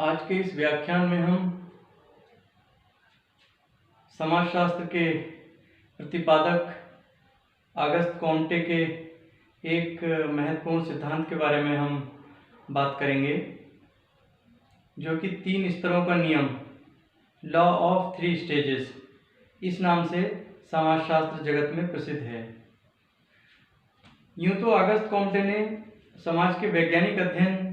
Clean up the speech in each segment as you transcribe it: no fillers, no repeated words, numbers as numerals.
आज के इस व्याख्यान में हम समाजशास्त्र के प्रतिपादक ऑगस्ट कॉम्टे के एक महत्वपूर्ण सिद्धांत के बारे में हम बात करेंगे, जो कि 3 स्तरों का नियम, लॉ ऑफ 3 स्टेजेस, इस नाम से समाजशास्त्र जगत में प्रसिद्ध है। यूँ तो ऑगस्ट कॉम्टे ने समाज के वैज्ञानिक अध्ययन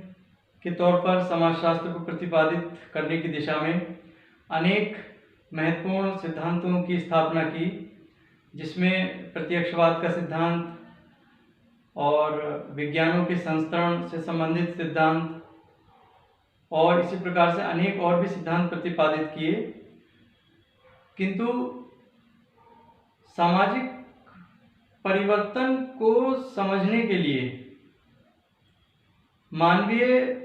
के तौर पर समाजशास्त्र को प्रतिपादित करने की दिशा में अनेक महत्वपूर्ण सिद्धांतों की स्थापना की, जिसमें प्रत्यक्षवाद का सिद्धांत और विज्ञानों के संस्करण से संबंधित सिद्धांत और इसी प्रकार से अनेक और भी सिद्धांत प्रतिपादित किए। किंतु सामाजिक परिवर्तन को समझने के लिए मानवीय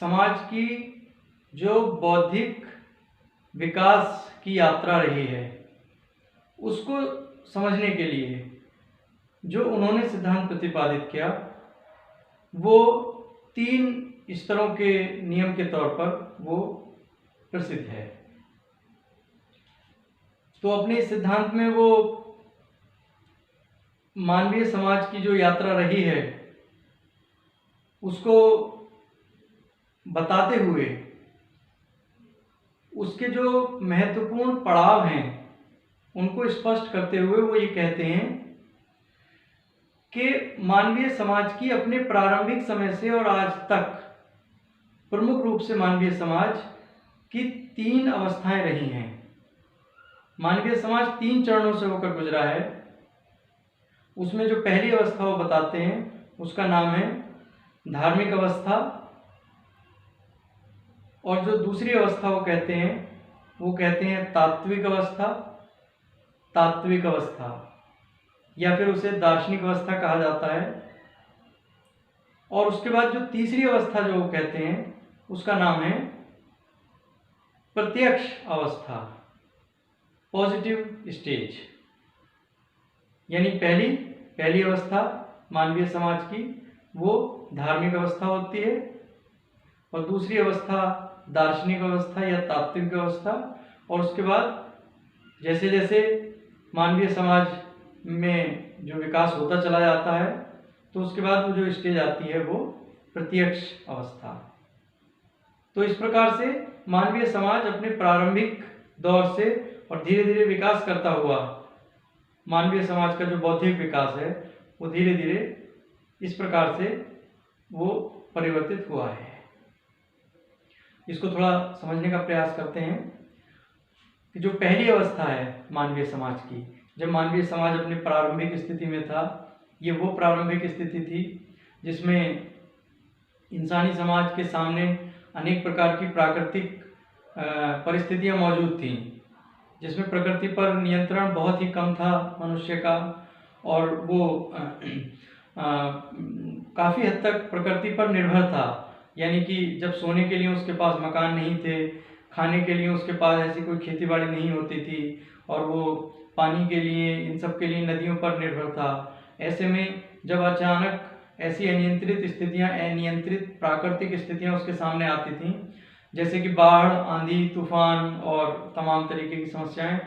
समाज की जो बौद्धिक विकास की यात्रा रही है, उसको समझने के लिए जो उन्होंने सिद्धांत प्रतिपादित किया, वो 3 स्तरों के नियम के तौर पर वो प्रसिद्ध है। तो अपने इस सिद्धांत में वो मानवीय समाज की जो यात्रा रही है उसको बताते हुए उसके जो महत्वपूर्ण पड़ाव हैं उनको स्पष्ट करते हुए वो ये कहते हैं कि मानवीय समाज की अपने प्रारंभिक समय से और आज तक प्रमुख रूप से मानवीय समाज की 3 अवस्थाएं रही हैं। मानवीय समाज 3 चरणों से होकर गुजरा है। उसमें जो पहली अवस्था वो बताते हैं उसका नाम है धार्मिक अवस्था, और जो दूसरी अवस्था वो कहते हैं तात्विक अवस्था या फिर उसे दार्शनिक अवस्था कहा जाता है। और उसके बाद जो तीसरी अवस्था जो वो कहते हैं उसका नाम है प्रत्यक्ष अवस्था, पॉजिटिव स्टेज। यानी पहली अवस्था मानवीय समाज की वो धार्मिक अवस्था होती है, और दूसरी अवस्था दार्शनिक अवस्था या तात्विक अवस्था। और उसके बाद जैसे जैसे मानवीय समाज में जो विकास होता चला जाता है तो उसके बाद वो जो स्टेज आती है वो प्रत्यक्ष अवस्था। तो इस प्रकार से मानवीय समाज अपने प्रारंभिक दौर से और धीरे धीरे विकास करता हुआ मानवीय समाज का जो बौद्धिक विकास है वो धीरे धीरे इस प्रकार से वो परिवर्तित हुआ है। इसको थोड़ा समझने का प्रयास करते हैं कि जो पहली अवस्था है मानवीय समाज की, जब मानवीय समाज अपने प्रारंभिक स्थिति में था, ये वो प्रारंभिक स्थिति थी जिसमें इंसानी समाज के सामने अनेक प्रकार की प्राकृतिक परिस्थितियां मौजूद थीं, जिसमें प्रकृति पर नियंत्रण बहुत ही कम था मनुष्य का, और वो काफ़ी हद तक प्रकृति पर निर्भर था। यानी कि जब सोने के लिए उसके पास मकान नहीं थे, खाने के लिए उसके पास ऐसी कोई खेती बाड़ी नहीं होती थी, और वो पानी के लिए इन सब के लिए नदियों पर निर्भर था। ऐसे में जब अचानक ऐसी अनियंत्रित प्राकृतिक स्थितियां उसके सामने आती थीं, जैसे कि बाढ़, आंधी, तूफान और तमाम तरीके की समस्याएं,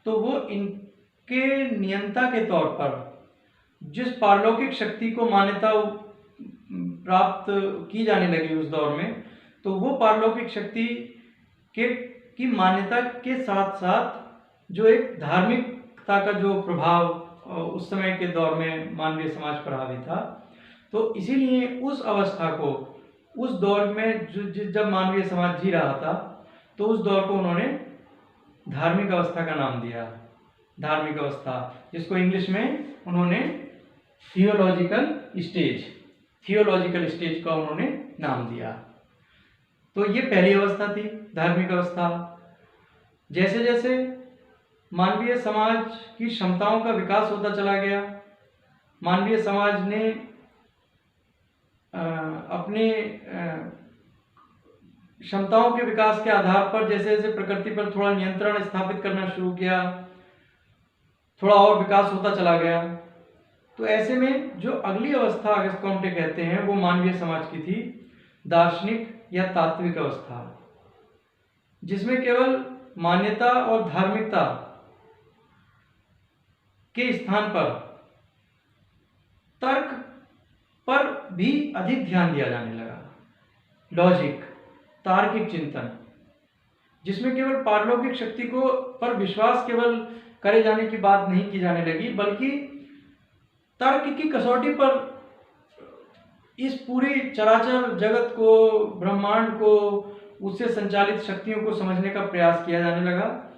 तो वो इनके नियंता के तौर पर जिस पारलौकिक शक्ति को मान्यता प्राप्त की जाने लगी उस दौर में, तो वो पारलौकिक शक्ति की मान्यता के साथ साथ जो एक धार्मिकता का जो प्रभाव उस समय के दौर में मानवीय समाज पर हावी था। तो इसीलिए उस अवस्था को, उस दौर में जब मानवीय समाज जी रहा था, तो उस दौर को उन्होंने धार्मिक अवस्था का नाम दिया। धार्मिक अवस्था, जिसको इंग्लिश में उन्होंने थियोलॉजिकल स्टेज का उन्होंने नाम दिया। तो ये पहली अवस्था थी, धार्मिक अवस्था। जैसे जैसे मानवीय समाज की क्षमताओं का विकास होता चला गया, मानवीय समाज ने अपने क्षमताओं के विकास के आधार पर जैसे जैसे प्रकृति पर थोड़ा नियंत्रण स्थापित करना शुरू किया, थोड़ा और विकास होता चला गया। तो ऐसे में जो अगली अवस्था ऑगस्ट कॉम्टे कहते हैं वो मानवीय समाज की थी, दार्शनिक या तात्विक अवस्था, जिसमें केवल मान्यता और धार्मिकता के स्थान पर तर्क पर भी अधिक ध्यान दिया जाने लगा। लॉजिक, तार्किक चिंतन, जिसमें केवल पारलौकिक शक्ति को पर विश्वास केवल करे जाने की बात नहीं की जाने लगी, बल्कि तर्क की कसौटी पर इस पूरी चराचर जगत को, ब्रह्मांड को, उससे संचालित शक्तियों को समझने का प्रयास किया जाने लगा।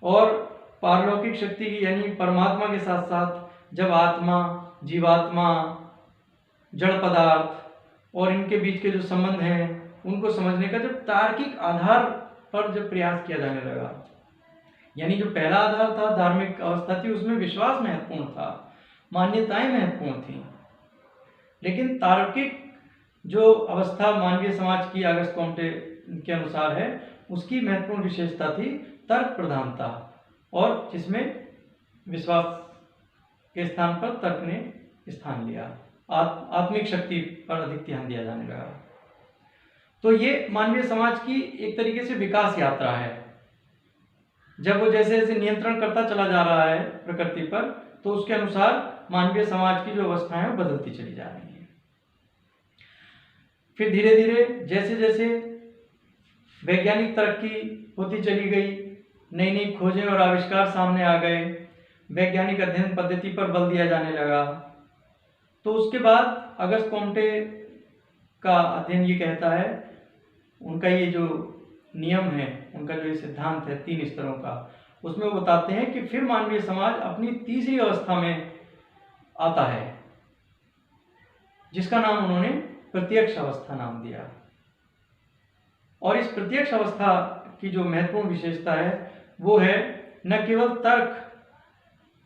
और पारलौकिक शक्ति की यानी परमात्मा के साथ साथ जब आत्मा, जीवात्मा, जड़ पदार्थ और इनके बीच के जो संबंध हैं उनको समझने का जब तार्किक आधार पर जब प्रयास किया जाने लगा, यानी जो पहला आधार था, धार्मिक अवस्था थी, उसमें विश्वास महत्वपूर्ण था, मान्यताएं महत्वपूर्ण थी, लेकिन तार्किक जो अवस्था मानवीय समाज की अगस्त कॉम्टे के अनुसार है, उसकी महत्वपूर्ण विशेषता थी तर्क प्रधानता, और जिसमें विश्वास के स्थान पर तर्क ने स्थान लिया। आत्मिक शक्ति पर अधिक ध्यान दिया जाने लगा। तो ये मानवीय समाज की एक तरीके से विकास यात्रा है। जब वो जैसे जैसे नियंत्रण करता चला जा रहा है प्रकृति पर, तो उसके अनुसार मानवीय समाज की जो अवस्थाएं हैं बदलती चली जा रही हैं। फिर धीरे धीरे जैसे जैसे वैज्ञानिक तरक्की होती चली गई, नई नई खोजें और आविष्कार सामने आ गए, वैज्ञानिक अध्ययन पद्धति पर बल दिया जाने लगा, तो उसके बाद अगस्त कॉम्टे का अध्ययन ये कहता है, उनका ये जो नियम है, उनका जो ये सिद्धांत है 3 स्तरों का, उसमें वो बताते हैं कि फिर मानवीय समाज अपनी तीसरी अवस्था में आता है, जिसका नाम उन्होंने प्रत्यक्ष अवस्था नाम दिया। और इस प्रत्यक्ष अवस्था की जो महत्वपूर्ण विशेषता है वो है न केवल तर्क,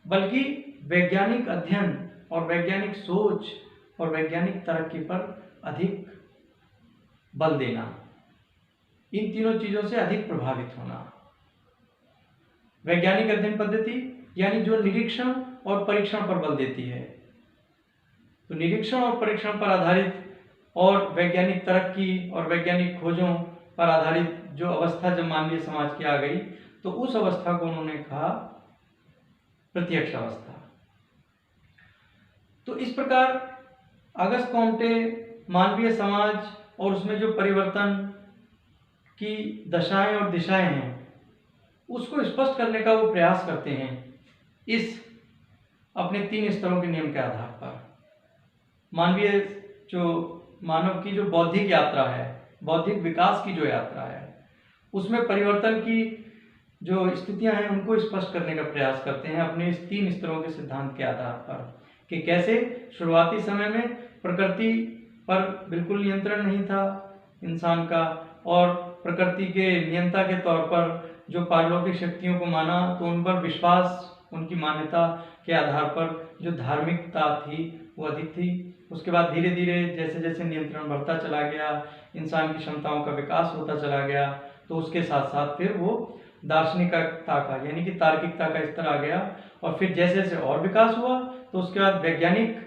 बल्कि वैज्ञानिक अध्ययन और वैज्ञानिक सोच और वैज्ञानिक तरक्की पर अधिक बल देना, इन तीनों चीजों से अधिक प्रभावित होना। वैज्ञानिक अध्ययन पद्धति यानी जो निरीक्षण और परीक्षण पर बल देती है, तो निरीक्षण और परीक्षण पर आधारित और वैज्ञानिक तरक्की और वैज्ञानिक खोजों पर आधारित जो अवस्था जब मानवीय समाज की आ गई, तो उस अवस्था को उन्होंने कहा प्रत्यक्ष अवस्था। तो इस प्रकार अगस्त कॉम्टे मानवीय समाज और उसमें जो परिवर्तन की दशाएं और दिशाएं हैं उसको स्पष्ट करने का वो प्रयास करते हैं इस अपने 3 स्तरों के नियम के आधार पर। मानवीय जो मानव की जो बौद्धिक यात्रा है, बौद्धिक विकास की जो यात्रा है, उसमें परिवर्तन की जो स्थितियां हैं उनको स्पष्ट करने का प्रयास करते हैं अपने इस 3 स्तरों के सिद्धांत के आधार पर, कि कैसे शुरुआती समय में प्रकृति पर बिल्कुल नियंत्रण नहीं था इंसान का, और प्रकृति के नियंता के तौर पर जो पारलौकिक शक्तियों को माना, तो उन पर विश्वास, उनकी मान्यता के आधार पर जो धार्मिकता थी वो अधिक थी। उसके बाद धीरे धीरे जैसे जैसे नियंत्रण बढ़ता चला गया, इंसान की क्षमताओं का विकास होता चला गया, तो उसके साथ साथ फिर वो दार्शनिकता का यानी कि तार्किकता का स्तर आ गया, और फिर जैसे जैसे और विकास हुआ तो उसके बाद वैज्ञानिक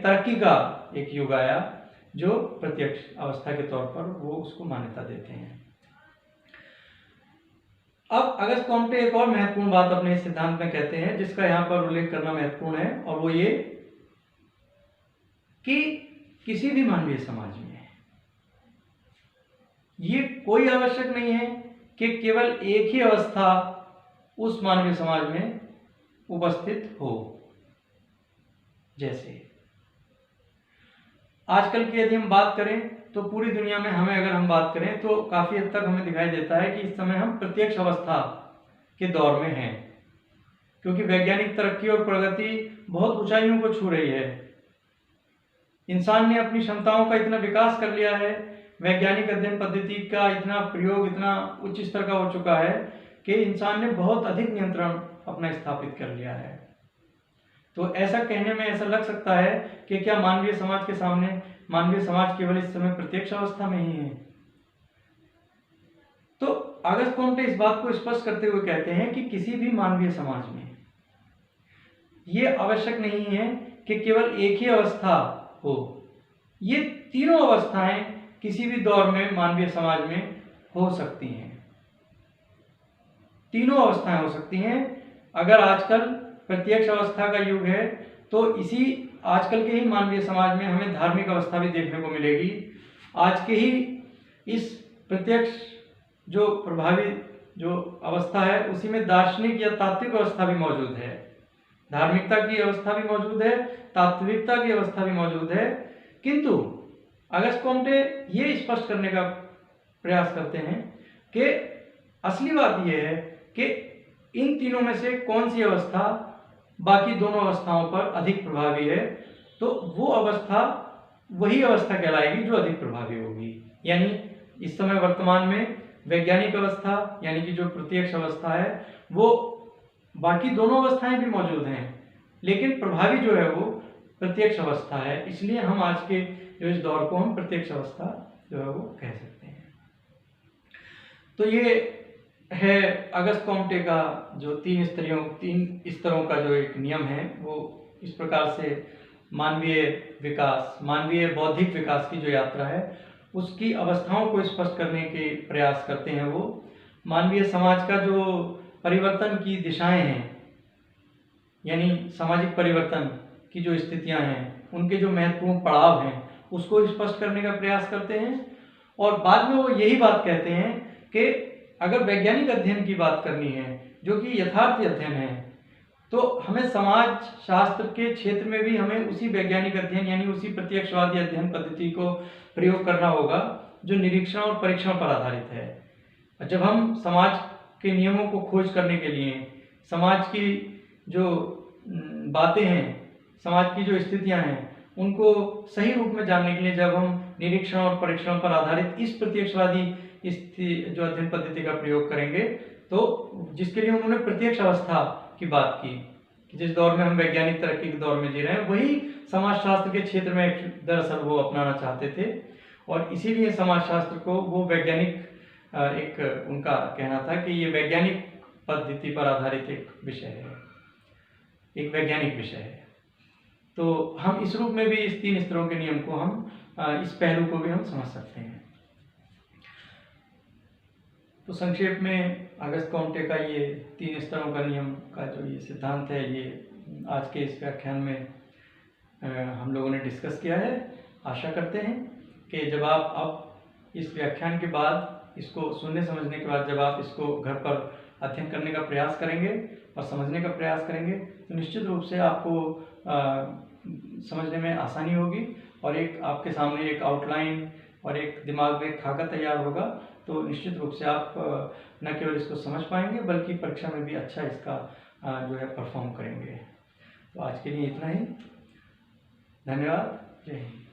तरक्की का एक युग आया, जो प्रत्यक्ष अवस्था के तौर पर वो उसको मान्यता देते हैं। अब अगस्त कॉम्टे एक और महत्वपूर्ण बात अपने इस सिद्धांत में कहते हैं, जिसका यहाँ पर उल्लेख करना महत्वपूर्ण है, और वो ये कि किसी भी मानवीय समाज में ये कोई आवश्यक नहीं है कि केवल एक ही अवस्था उस मानवीय समाज में उपस्थित हो। जैसे आजकल की यदि हम बात करें तो पूरी दुनिया में अगर हम बात करें तो काफी हद तक हमें दिखाई देता है कि इस समय हम प्रत्यक्ष अवस्था के दौर में हैं, क्योंकि वैज्ञानिक तरक्की और प्रगति बहुत ऊंचाइयों को छू रही है। इंसान ने अपनी क्षमताओं का इतना विकास कर लिया है, वैज्ञानिक अध्ययन पद्धति का इतना प्रयोग इतना उच्च स्तर का हो चुका है कि इंसान ने बहुत अधिक नियंत्रण अपना स्थापित कर लिया है। तो ऐसा कहने में ऐसा लग सकता है कि क्या मानवीय समाज के सामने मानवीय समाज केवल इस समय प्रत्यक्ष अवस्था में ही है। तो अगस्त कॉम्टे इस बात को स्पष्ट करते हुए कहते हैं कि किसी भी मानवीय समाज में ये आवश्यक नहीं है कि केवल एक ही अवस्था हो, ये तीनों अवस्थाएं किसी भी दौर में मानवीय समाज में हो सकती हैं। तीनों अवस्थाएं हो सकती हैं। अगर आजकल प्रत्यक्ष अवस्था का युग है तो इसी आजकल के ही मानवीय समाज में हमें धार्मिक अवस्था भी देखने को मिलेगी। आज के ही इस प्रत्यक्ष जो प्रभावी जो अवस्था है उसी में दार्शनिक या तात्विक अवस्था भी मौजूद है। धार्मिकता की अवस्था भी मौजूद है, तात्विकता की अवस्था भी मौजूद है। किंतु अगस्त कोम्टे ये स्पष्ट करने का प्रयास करते हैं कि असली बात यह है कि इन तीनों में से कौन सी अवस्था बाकी दोनों अवस्थाओं पर अधिक प्रभावी है, तो वो अवस्था वही अवस्था कहलाएगी जो अधिक प्रभावी होगी। यानी इस समय वर्तमान में वैज्ञानिक अवस्था यानी कि जो प्रत्यक्ष अवस्था है वो, बाकी दोनों अवस्थाएं भी मौजूद हैं लेकिन प्रभावी जो है वो प्रत्यक्ष अवस्था है। इसलिए हम आज के जो इस दौर को हम प्रत्यक्ष अवस्था जो है वो कह सकते हैं। तो ये है अगस्त कोम्टे का जो तीन स्तरों का जो एक नियम है, वो इस प्रकार से मानवीय विकास, मानवीय बौद्धिक विकास की जो यात्रा है उसकी अवस्थाओं को स्पष्ट करने के प्रयास करते हैं। वो मानवीय समाज का जो परिवर्तन की दिशाएं हैं यानी सामाजिक परिवर्तन की जो स्थितियां हैं उनके जो महत्वपूर्ण पड़ाव हैं उसको स्पष्ट करने का प्रयास करते हैं। और बाद में वो यही बात कहते हैं कि अगर वैज्ञानिक अध्ययन की बात करनी है जो कि यथार्थ अध्ययन है तो हमें समाज शास्त्र के क्षेत्र में भी हमें उसी वैज्ञानिक अध्ययन यानी उसी प्रत्यक्षवादी अध्ययन पद्धति को प्रयोग करना होगा जो निरीक्षण और परीक्षण पर आधारित है। जब हम समाज के नियमों को खोज करने के लिए, समाज की जो बातें हैं, समाज की जो स्थितियां हैं उनको सही रूप में जानने के लिए जब हम निरीक्षण और परीक्षण पर आधारित इस प्रत्यक्षवादी जो अध्ययन पद्धति का प्रयोग करेंगे, तो जिसके लिए उन्होंने प्रत्यक्ष अवस्था की बात की कि जिस दौर में हम वैज्ञानिक तरक्की के दौर में जी रहे हैं वही समाजशास्त्र के क्षेत्र में दरअसल वो अपनाना चाहते थे। और इसीलिए समाजशास्त्र को वो वैज्ञानिक एक उनका कहना था कि ये वैज्ञानिक पद्धति पर आधारित एक विषय है, एक वैज्ञानिक विषय है। तो हम इस रूप में भी इस तीन स्तरों के नियम को हम इस पहलू को भी हम समझ सकते हैं। तो संक्षेप में अगस्त कोम्टे का ये तीन स्तरों का नियम का जो ये सिद्धांत है ये आज के इस व्याख्यान में हम लोगों ने डिस्कस किया है। आशा करते हैं कि जब आप अब इस व्याख्यान के बाद इसको सुनने समझने के बाद जब आप इसको घर पर अध्ययन करने का प्रयास करेंगे और समझने का प्रयास करेंगे तो निश्चित रूप से आपको समझने में आसानी होगी और एक आपके सामने एक आउटलाइन और एक दिमाग में एक खाका तैयार होगा। तो निश्चित रूप से आप न केवल इसको समझ पाएंगे बल्कि परीक्षा में भी अच्छा इसका जो है परफॉर्म करेंगे। तो आज के लिए इतना ही। धन्यवाद। जय हिंद।